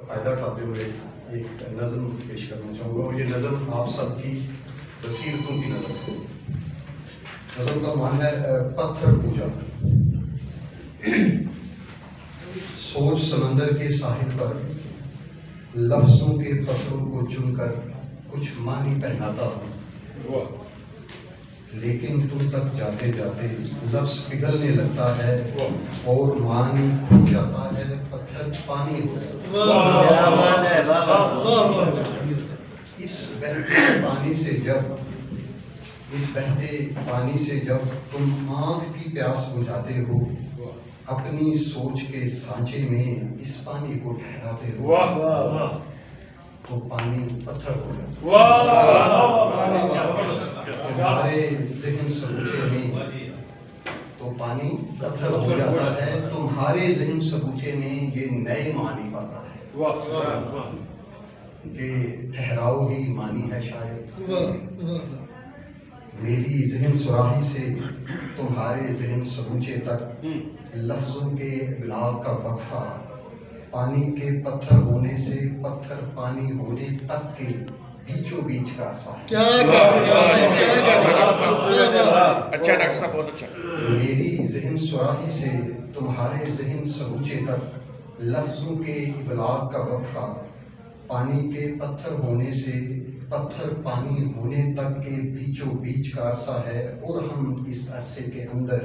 فائدہ اٹھاتے ہوئے ایک نظم پیش کرنا چاہوں گا، اور یہ نظم آپ سب کی بصیرتوں کی نظم ہے۔ نظم کا معنی ہے پتھر پوجا۔ سوچ سمندر کے ساحل پر لفظوں کے پتھروں کو چن کر کچھ معنی پہناتا ہوں، لیکن تم تک جاتے جاتے لفظ پگھلنے لگتا ہے اور معنی کھو جاتا ہے، پتھر پانی ہو جاتا ہے۔ اس بہتے پانی سے جب تم آنکھ کی پیاس بجھاتے ہو، اپنی سوچ کے سانچے میں اس پانی کو ٹھہراتے ہو، تو پانی پتھر ہو جاتا ہے۔ تمہارے ذہن سبوچے میں تو پانی پتھر ہو جاتا ہے، تمہارے ذہن سبوچے میں یہ نئے معنی پاتا ہے کہ ٹھہراؤ ہی معنی ہے شاید۔ میری ذہن سراحی سے تمہارے ذہن سبوچے تک لفظوں کے ابلاغ کا وقفہ، پانی کے پتھر ہونے سے پتھر پانی ہونے تک کے بیچوں بیچ کا عرصہ ہے۔ اچھا ڈاکٹر صاحب، بہت اچھا۔ میری ذہن سراحی سے تمہارے ذہن سبوچے تک لفظوں کے ابلاغ کا وقفہ، پانی کے پتھر ہونے سے پتھر پانی ہونے تک کے بیچوں بیچ کا عرصہ ہے، اور ہم اس عرصے کے اندر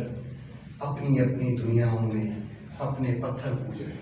اپنی اپنی دنیاؤں میں اپنے پتھر پوج رہے ہیں۔